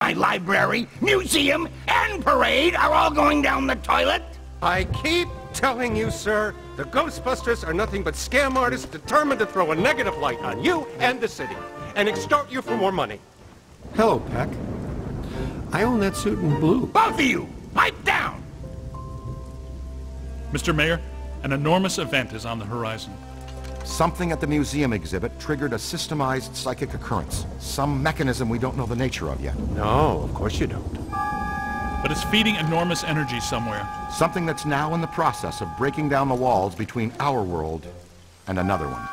My library, museum, and parade are all going down the toilet? I keep telling you, sir, the Ghostbusters are nothing but scam artists determined to throw a negative light on you and the city, and extort you for more money. Hello, Peck. I own that suit in blue. Both of you, pipe down! Mr. Mayor, an enormous event is on the horizon. Something at the museum exhibit triggered a systemized psychic occurrence. Some mechanism we don't know the nature of yet. No, of course you don't. But it's feeding enormous energy somewhere. Something that's now in the process of breaking down the walls between our world and another one.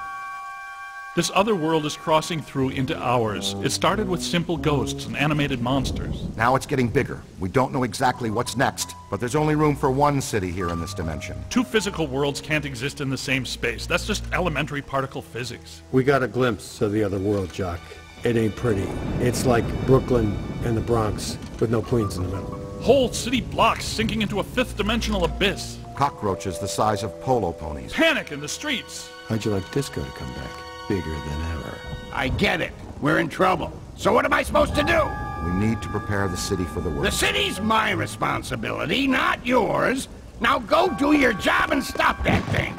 This other world is crossing through into ours. It started with simple ghosts and animated monsters. Now it's getting bigger. We don't know exactly what's next, but there's only room for one city here in this dimension. Two physical worlds can't exist in the same space. That's just elementary particle physics. We got a glimpse of the other world, Jock. It ain't pretty. It's like Brooklyn and the Bronx, with no Queens in the middle. Whole city blocks sinking into a fifth-dimensional abyss. Cockroaches the size of polo ponies. Panic in the streets. How'd you like disco to come back? Bigger than ever. I get it. We're in trouble. So what am I supposed to do? We need to prepare the city for the The worst. city's my responsibility, not yours. Now go do your job and stop that thing.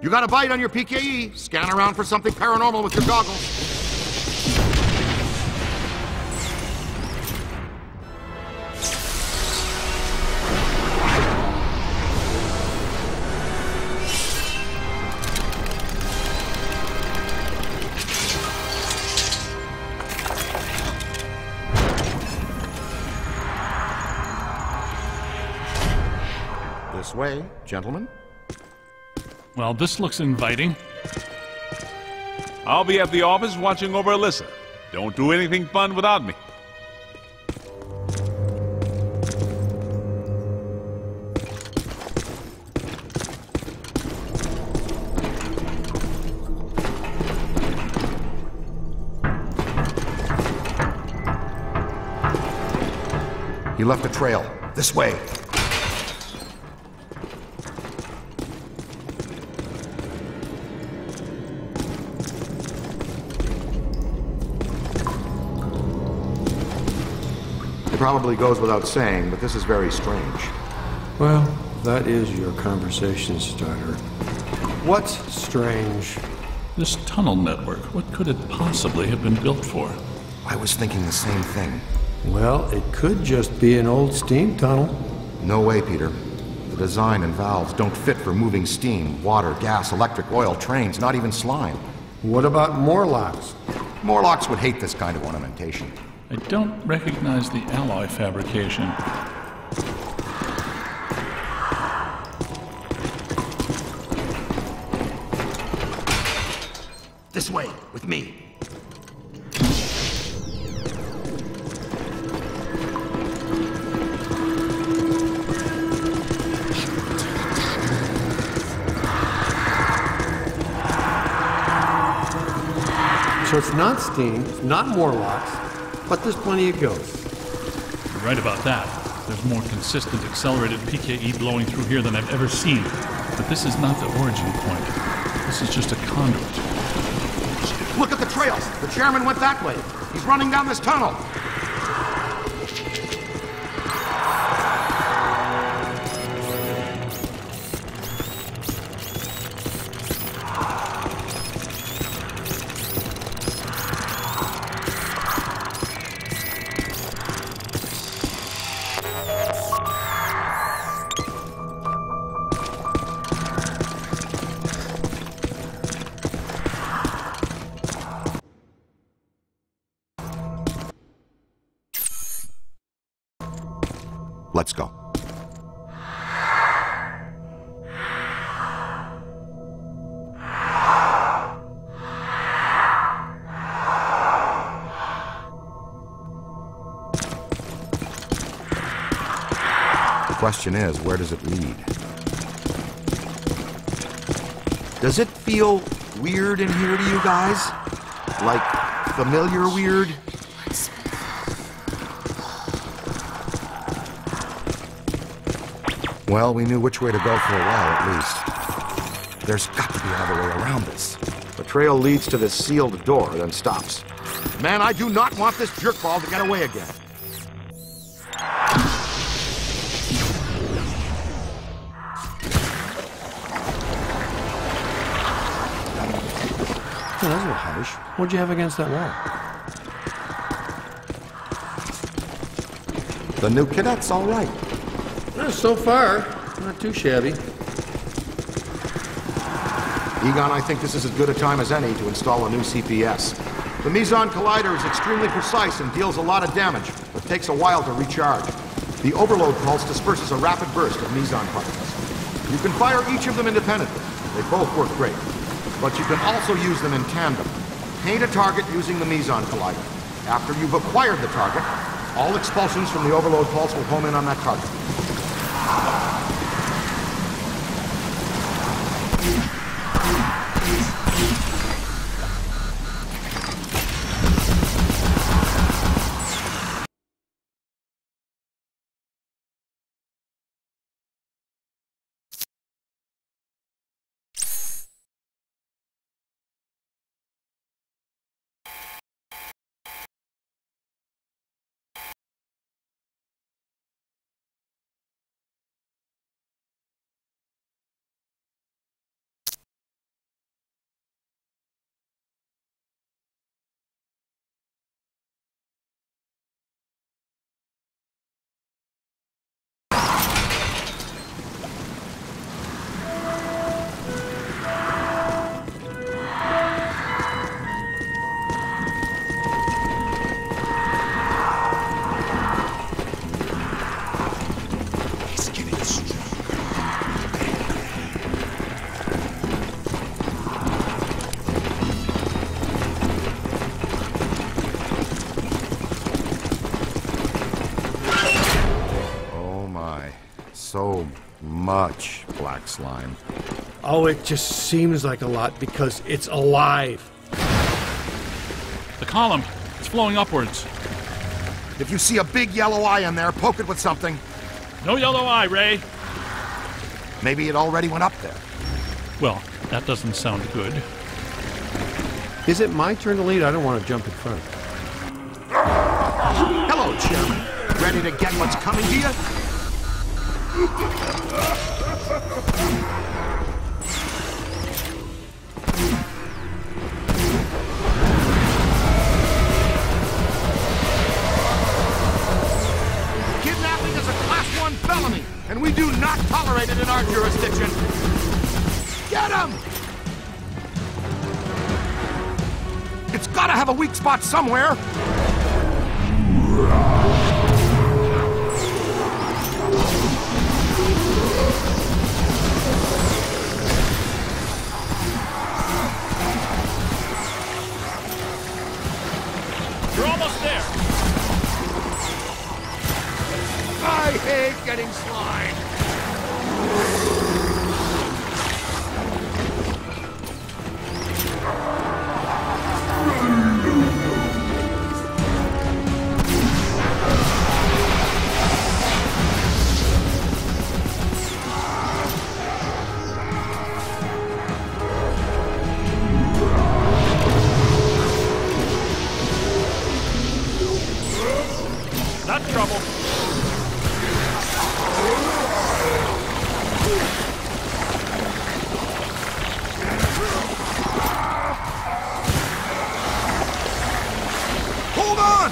You got a bite on your PKE. Scan around for something paranormal with your goggles. This way, gentlemen. Well, this looks inviting. I'll be at the office watching over Alyssa. Don't do anything fun without me. He left a trail. This way. It probably goes without saying, but this is very strange. Well, that is your conversation starter. What's strange? This tunnel network, what could it possibly have been built for? I was thinking the same thing. Well, it could just be an old steam tunnel. No way, Peter. The design and valves don't fit for moving steam, water, gas, electric, oil, trains, not even slime. What about Morlocks? Morlocks would hate this kind of ornamentation. I don't recognize the alloy fabrication. This way, with me. So it's not steam, it's not Morlocks, but there's plenty of ghosts. You're right about that. There's more consistent accelerated PKE blowing through here than I've ever seen. But this is not the origin point. This is just a conduit. Look at the trails. The chairman went that way. He's running down this tunnel. Let's go. The question is, where does it lead? Does it feel weird in here to you guys? Like familiar weird? Well, we knew which way to go for a while, at least. There's got to be another way around this. The trail leads to this sealed door, then stops. Man, I do not want this jerkball to get away again. Oh, that's a little harsh. What'd you have against that wall? The new cadet's all right. So far, not too shabby. Egon, I think this is as good a time as any to install a new CPS. The Meson Collider is extremely precise and deals a lot of damage, but takes a while to recharge. The overload pulse disperses a rapid burst of Meson particles. You can fire each of them independently. They both work great. But you can also use them in tandem. Paint a target using the Meson Collider. After you've acquired the target, all expulsions from the overload pulse will home in on that target. So much black slime. Oh, it just seems like a lot because it's alive. The column, it's flowing upwards. If you see a big yellow eye in there, poke it with something. No yellow eye, Ray. Maybe it already went up there. Well, that doesn't sound good. Is it my turn to lead? I don't want to jump in front. Hello, Chairman. Ready to get what's coming to you? Kidnapping is a Class 1 felony, and we do not tolerate it in our jurisdiction. Get him! It's gotta have a weak spot somewhere. You're almost there. I hate getting slimed. Not trouble. Hold on!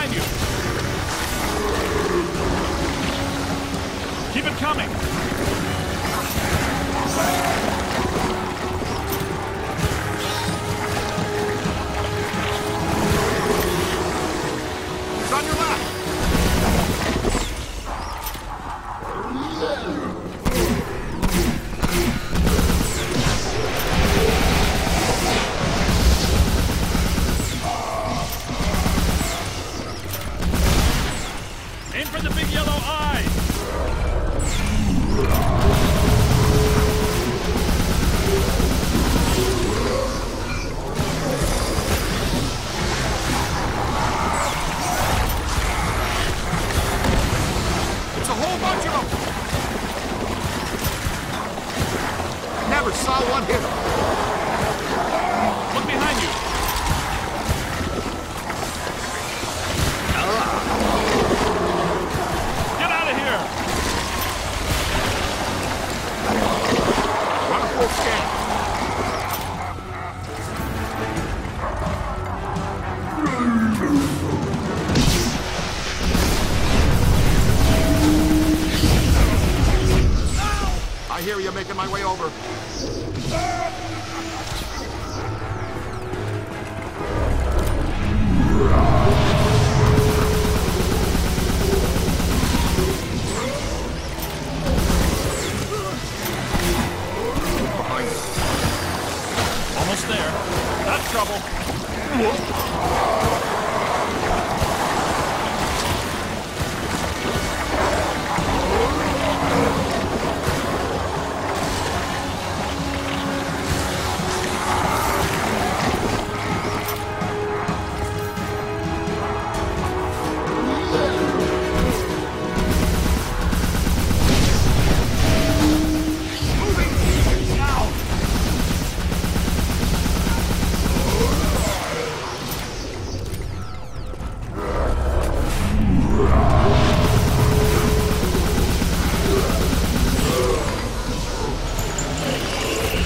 behind you. Keep it coming. It's on your left. Aim for the big yellow eye. It's a whole bunch of them. Never saw one hit him. Look behind you. Get out of here. Run a full scan. I hear you making my way over. Behind you. Almost there. That's trouble.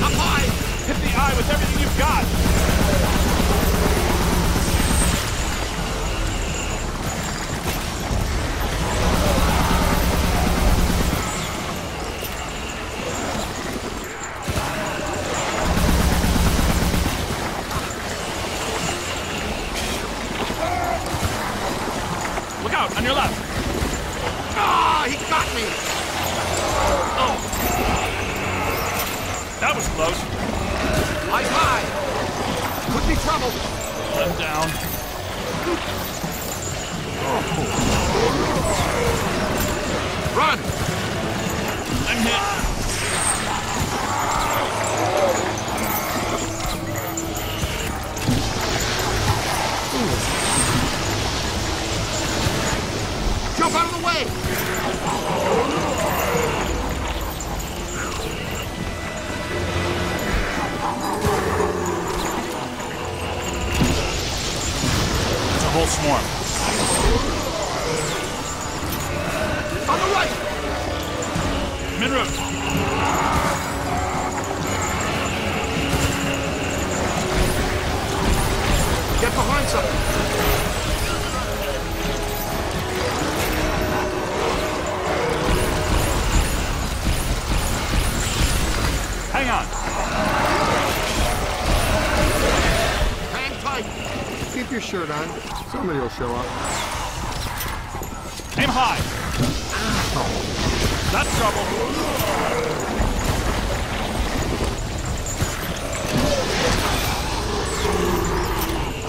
Up high! Hit the eye with everything you've got. Look out, on your left. Ah, he got me! Oh. That was close. Eyes high! Could be trouble. One down. Run! I'm hit. Jump out of the way! It's a whole swarm. On the right! I'm en route. Get behind something! Hang on. Hang tight! Keep your shirt on. Somebody will show up. Aim high. That's trouble.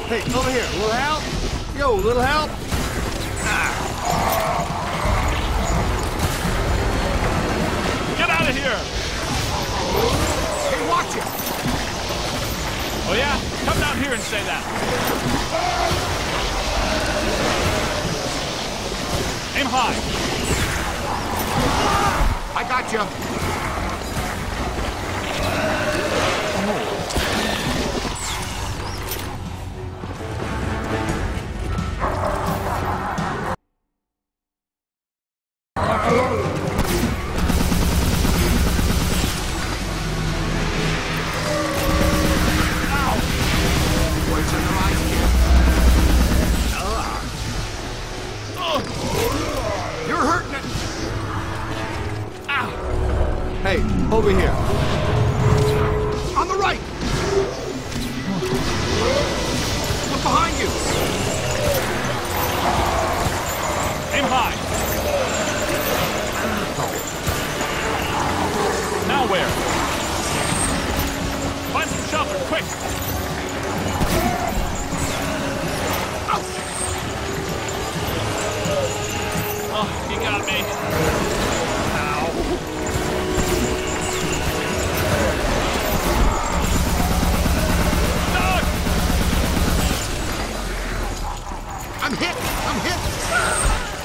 Hey, over here. A little help? Yo, little help? Get out of here. Hey, watch it! Oh yeah? Come down here and say that. Aim high. I got you!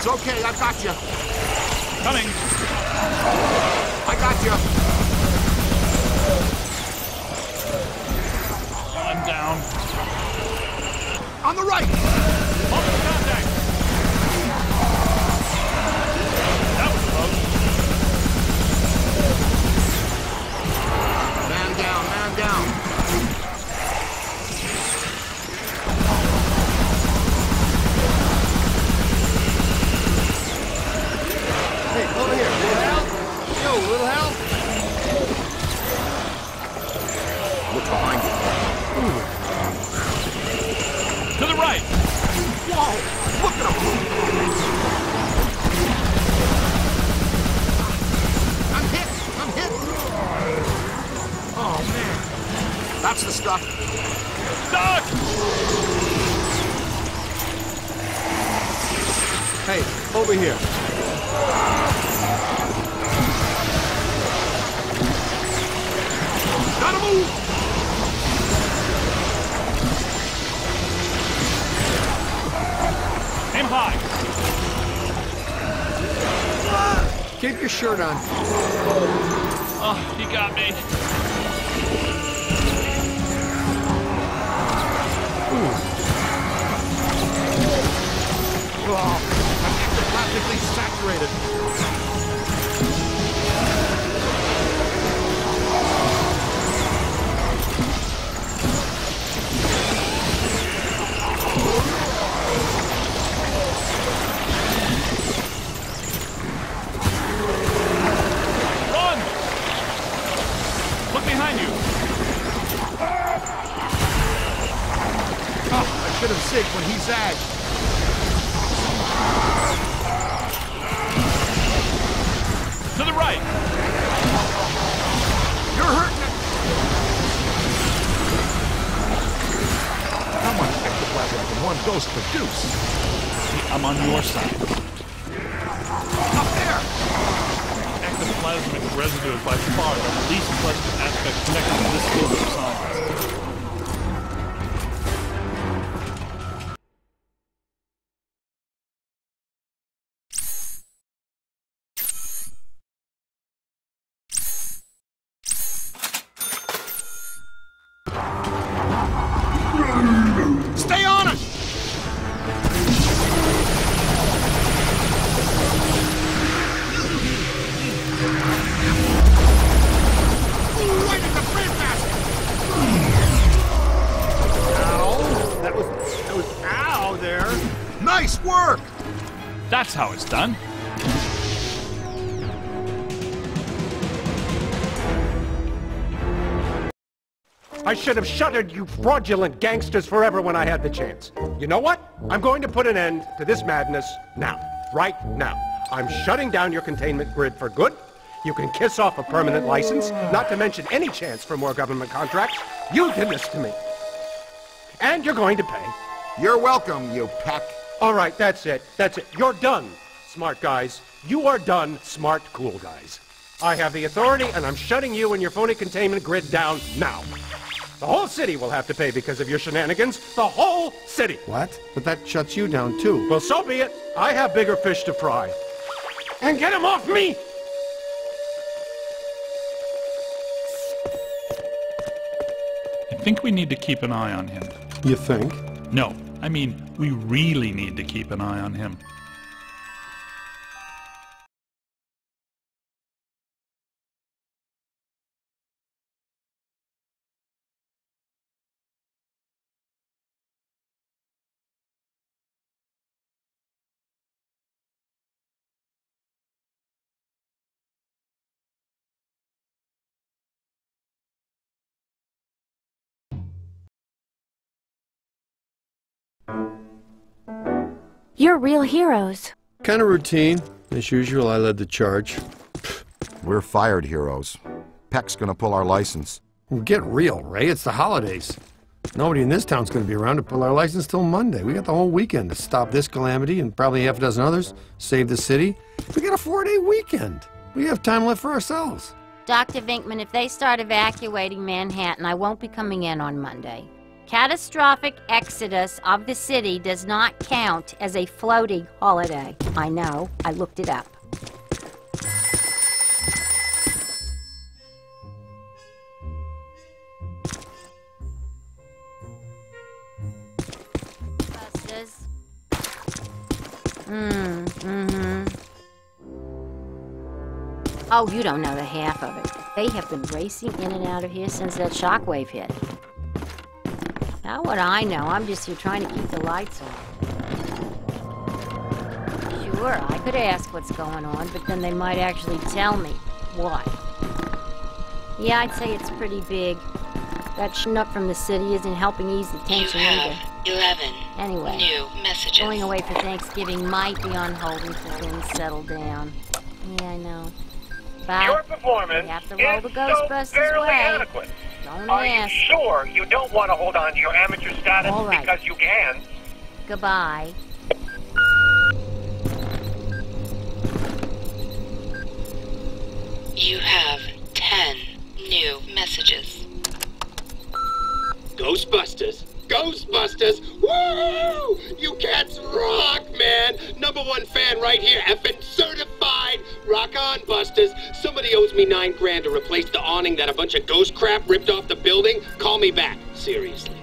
It's okay, I've got you. Coming. I got you. I'm down. On the right. Multiple contact. That was close. Man down, man down. Hey, over here. Little help? Yo, little help? Look behind you. To the right. Whoa! Look at him! I'm hit! I'm hit! Oh, man. That's the stuff. Doc! Hey, over here. Gotta move! Aim high. Keep your shirt on. Oh, he got me. Oh, I'm ectoplasmically saturated. Run! Look behind you. Oh, I should have zigged when he zagged. To the right. You're hurting it. How much ectoplasm can one ghost produce? I'm on your side. Up there! Ectoplasmic residue is by far the least pleasant aspect connected to this field of science. Stay on it! Right at the breadbasket! Ow! That was ow there. Nice work! That's how it's done. I should have shuttered you fraudulent gangsters forever when I had the chance. You know what? I'm going to put an end to this madness now. Right now. I'm shutting down your containment grid for good. You can kiss off a permanent license, not to mention any chance for more government contracts. You did this to me. And you're going to pay. You're welcome, you peck. All right, that's it. That's it. You're done, smart guys. You are done, smart, cool guys. I have the authority, and I'm shutting you and your phony containment grid down now. The whole city will have to pay because of your shenanigans. The whole city. What? But that shuts you down, too. Well, so be it. I have bigger fish to fry. And get him off me! I think we need to keep an eye on him. You think? No, I mean, we really need to keep an eye on him. You're real heroes. Kind of routine. As usual, I led the charge. We're fired heroes. Peck's gonna pull our license. Well, get real, Ray. It's the holidays. Nobody in this town's going to be around to pull our license till Monday. We got the whole weekend to stop this calamity and probably half a dozen others, save the city. We got a 4-day weekend. We have time left for ourselves. Dr. Vinkman, if they start evacuating Manhattan, I won't be coming in on Monday. Catastrophic exodus of the city does not count as a floating holiday. I know, I looked it up. Oh, you don't know the half of it. They have been racing in and out of here since that shockwave hit. How would I know? I'm just here trying to keep the lights on. Sure, I could ask what's going on, but then they might actually tell me. What? Yeah, I'd say it's pretty big. That schnuck from the city isn't helping ease the tension either. 11 anyway, new messages. Going away for Thanksgiving might be on hold until things settle down. Yeah, I know. But Your performance we have to roll the Ghostbusters so fairly way. adequate. Don't Are ask. you sure you don't want to hold on to your amateur status All right. because you can? Goodbye. You have 10 new messages. Ghostbusters! Ghostbusters! Woo! You cats rock, man! #1 fan right here, effing certified! Rock on, Busters! Somebody owes me $9 grand to replace the awning that a bunch of ghost crap ripped off the building. Call me back, seriously.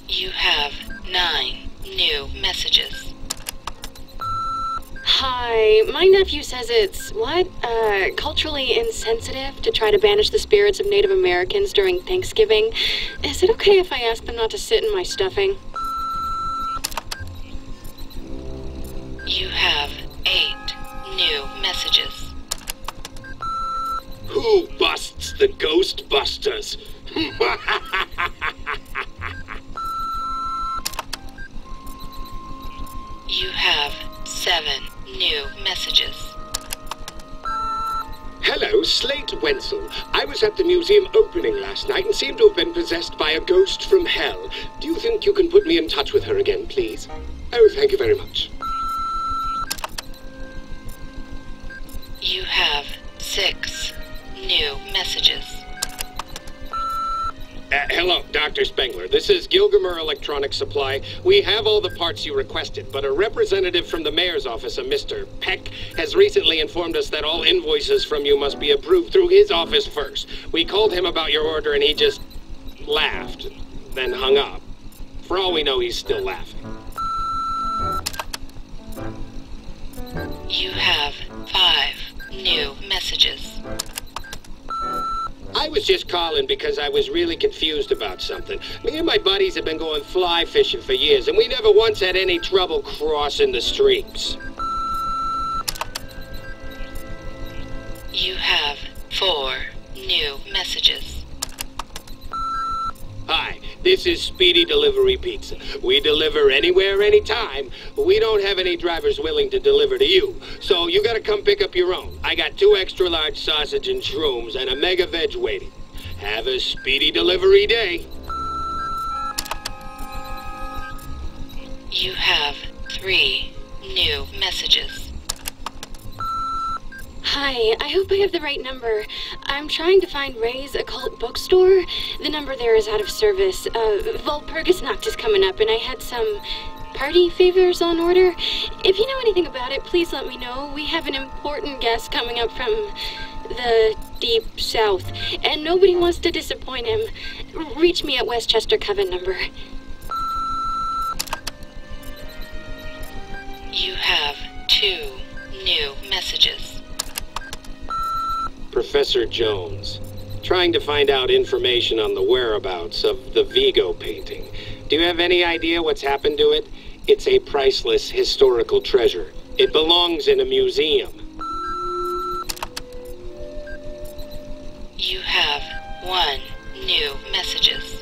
You have 9 new messages. Hi, my nephew says it's, culturally insensitive to try to banish the spirits of Native Americans during Thanksgiving. Is it okay if I ask them not to sit in my stuffing? You have 8 new messages. Who busts the Ghostbusters? You have 7 new messages. Hello, Slate Wenzel. I was at the museum opening last night and seemed to have been possessed by a ghost from hell. Do you think you can put me in touch with her again, please? Oh, thank you very much. You have 6 new messages. Hello, Dr. Spengler. This is Gilgamer Electronic Supply. We have all the parts you requested, but a representative from the mayor's office, a Mr. Peck, has recently informed us that all invoices from you must be approved through his office first. We called him about your order and he just laughed, then hung up. For all we know, he's still laughing. You have 5 new messages. I was just calling because I was really confused about something. Me and my buddies have been going fly fishing for years, and we never once had any trouble crossing the streams. You have 4 new messages. Hi, this is Speedy Delivery Pizza. We deliver anywhere, anytime. We don't have any drivers willing to deliver to you, so you gotta come pick up your own. I got 2 extra large sausage and shrooms and a mega veg waiting. Have a speedy delivery day. You have 3 new messages. Hi, I hope I have the right number. I'm trying to find Ray's Occult Bookstore. The number there is out of service. Walpurgisnacht is coming up, and I had some party favors on order. If you know anything about it, please let me know. We have an important guest coming up from the deep south, and nobody wants to disappoint him. Reach me at Westchester Coven number. You have 2 new messages. Professor Jones, trying to find out information on the whereabouts of the Vigo painting. Do you have any idea what's happened to it? It's a priceless historical treasure. It belongs in a museum. You have 1 new messages.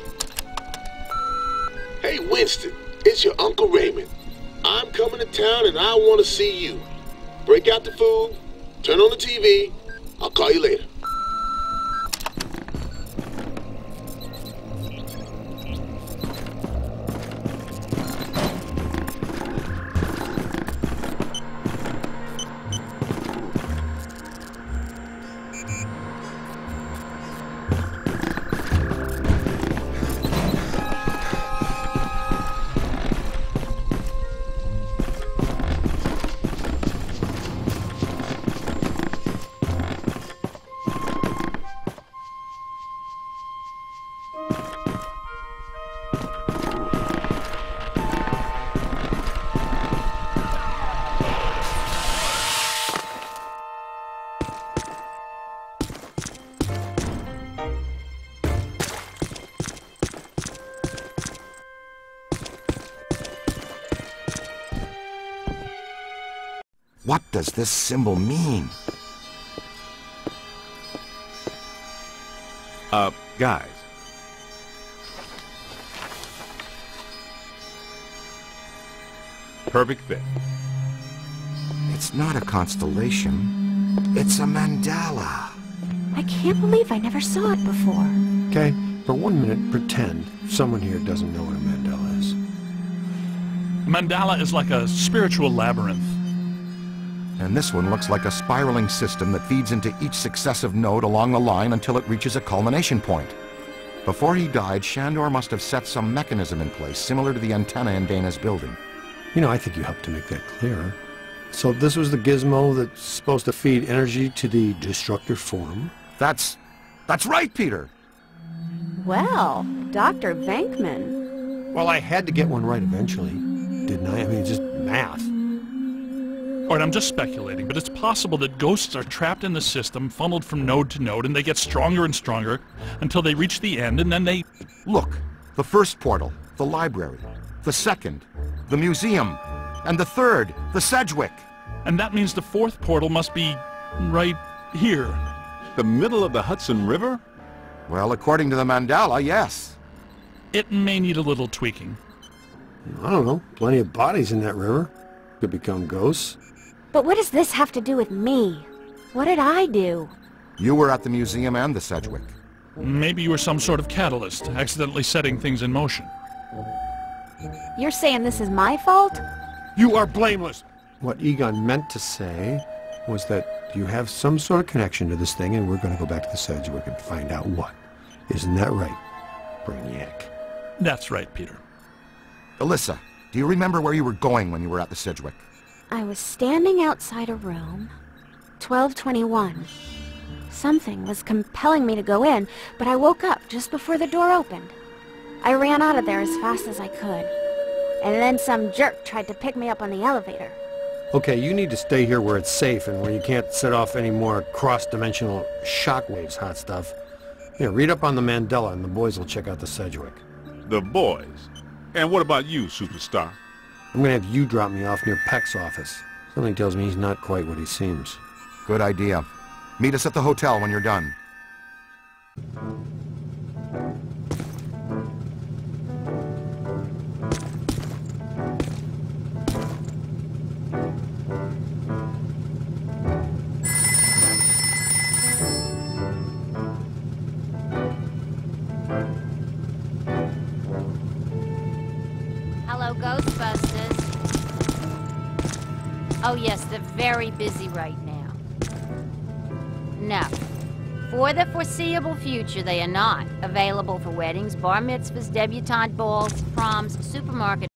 Hey, Winston, it's your Uncle Raymond. I'm coming to town and I want to see you. Break out the food, turn on the TV. I'll call you later. What does this symbol mean? Guys. Perfect fit. It's not a constellation. It's a mandala. I can't believe I never saw it before. Okay, for 1 minute, pretend someone here doesn't know what a mandala is. Mandala is like a spiritual labyrinth. And this one looks like a spiraling system that feeds into each successive node along the line until it reaches a culmination point. Before he died, Shandor must have set some mechanism in place, similar to the antenna in Dana's building. You know, I think you helped to make that clearer. So this was the gizmo that's supposed to feed energy to the destructor form? That's right, Peter! Well, Dr. Venkman. Well, I had to get one right eventually, didn't I? I mean, just math. All right, I'm just speculating, but it's possible that ghosts are trapped in the system, funneled from node to node, and they get stronger and stronger until they reach the end, and then they... Look, the first portal, the library. The second, the museum. And the third, the Sedgwick. And that means the fourth portal must be right here. The middle of the Hudson River? Well, according to the mandala, yes. It may need a little tweaking. I don't know. Plenty of bodies in that river. Could become ghosts. But what does this have to do with me? What did I do? You were at the museum and the Sedgwick. Maybe you were some sort of catalyst, accidentally setting things in motion. You're saying this is my fault? You are blameless! What Egon meant to say was that you have some sort of connection to this thing, and we're going to go back to the Sedgwick and find out what. Isn't that right, Brainiac? That's right, Peter. Alyssa, do you remember where you were going when you were at the Sedgwick? I was standing outside a room, 1221. Something was compelling me to go in, but I woke up just before the door opened. I ran out of there as fast as I could, and then some jerk tried to pick me up on the elevator. Okay, you need to stay here where it's safe and where you can't set off any more cross-dimensional shockwaves, hot stuff. Yeah, read up on the Mandela, and the boys will check out the Sedgwick. The boys? And what about you, superstar? I'm gonna have you drop me off near Peck's office. Something tells me he's not quite what he seems. Good idea. Meet us at the hotel when you're done. Hello, Ghostbusters. Oh yes, they're very busy right now. No. For the foreseeable future, they are not available for weddings, bar mitzvahs, debutante balls, proms, supermarket.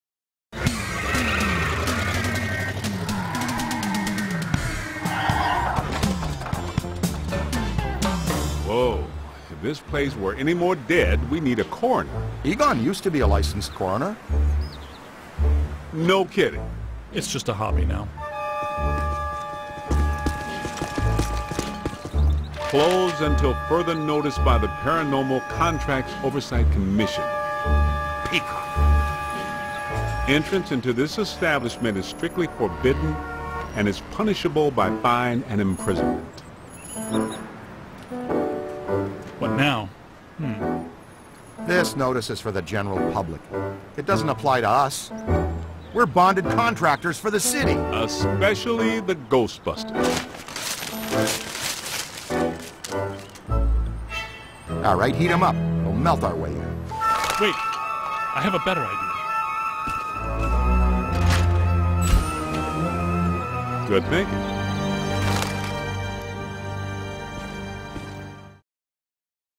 Whoa. If this place were any more dead, we need a coroner. Egon used to be a licensed coroner. No kidding. It's just a hobby now. Closed until further notice by the Paranormal Contracts Oversight Commission. Peacock. Entrance into this establishment is strictly forbidden and is punishable by fine and imprisonment. What now? This notice is for the general public. It doesn't apply to us. We're bonded contractors for the city. Especially the Ghostbusters. All right, heat them up. We'll melt our way in. Wait, I have a better idea. Good thinking.